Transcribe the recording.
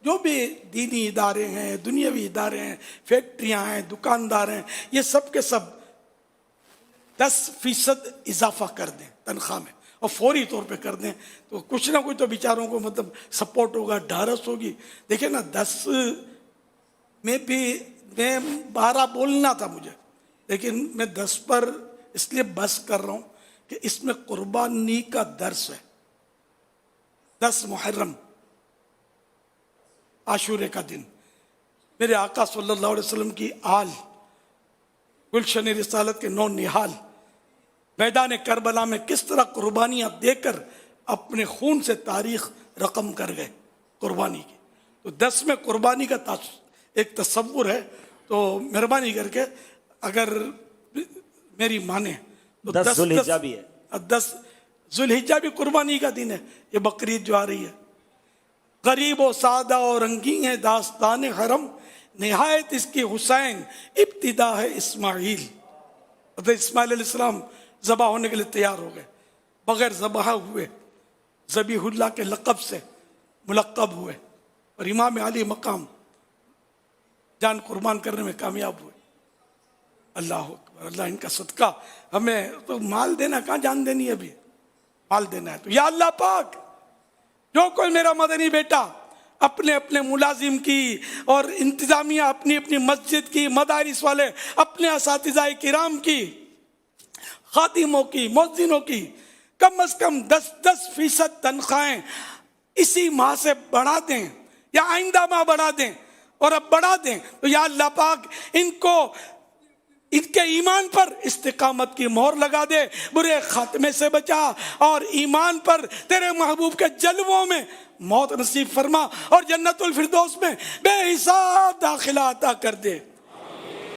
جو بھی دینی ادارے ہیں، دنیاوی ادارے ہیں، فیکٹریاں ہیں، دکاندار ہیں، یہ سب کے سب 10% اضافہ کر دیں تنخواہ میں، اور فوری طور پہ کر دیں، تو کچھ نہ کچھ تو بیچاروں کو مطلب سپورٹ ہوگا، ڈھارس ہوگی۔ دیکھیں نا، 10 میں بھی میں 12 بولنا تھا مجھے، لیکن میں 10 پر اس لیے بس کر رہا ہوں کہ اس میں قربانی کا درس ہے۔ 10 محرم، عاشورے کا دن، میرے آقا صلی اللہ علیہ وسلم کی آل، گلشن رسالت کے 9 نہال میدان کربلا میں کس طرح قربانیاں دے کر اپنے خون سے تاریخ رقم کر گئے قربانی کی۔ تو 10 میں قربانی کا ایک تصور ہے، تو مہربانی کر کے اگر میری مانے تو 10 ذوالحجہ بھی ہے، 10 ذوالحجہ بھی قربانی کا دن ہے۔ یہ بقرعید جو آ رہی ہے، غریب و سادہ اور رنگین ہے داستان حرم، نہایت اس کی حسین ابتدا ہے اسماعیل۔ حضرت اسماعیل علیہ السلام ذبح ہونے کے لیے تیار ہو گئے، بغیر ذبح ہوئے ذبیح اللہ کے لقب سے ملقب ہوئے، اور امام علی مقام جان قربان کرنے میں کامیاب ہوئے۔ اللہ اکبر، اللہ ان کا صدقہ، ہمیں تو مال دینا کہاں جان دینی ہے، ابھی مال دینا ہے۔ تو یا اللہ پاک، جو کوئی میرا مدنی بیٹا اپنے اپنے ملازم کی اور انتظامیہ اپنی اپنی مسجد کی، مدارس والے اپنے اساتذہ کرام کی، خادموں کی، مؤذنوں کی کم از کم 10% تنخواہیں اسی ماہ سے بڑھا دیں، یا آئندہ ماہ بڑھا دیں، اور اب بڑھا دیں، تو یا اللہ پاک ان کو ان کے ایمان پر استقامت کی مہر لگا دے، برے خاتمے سے بچا، اور ایمان پر تیرے محبوب کے جلووں میں موت نصیب فرما، اور جنت الفردوس میں بے حساب داخلہ عطا کر دے۔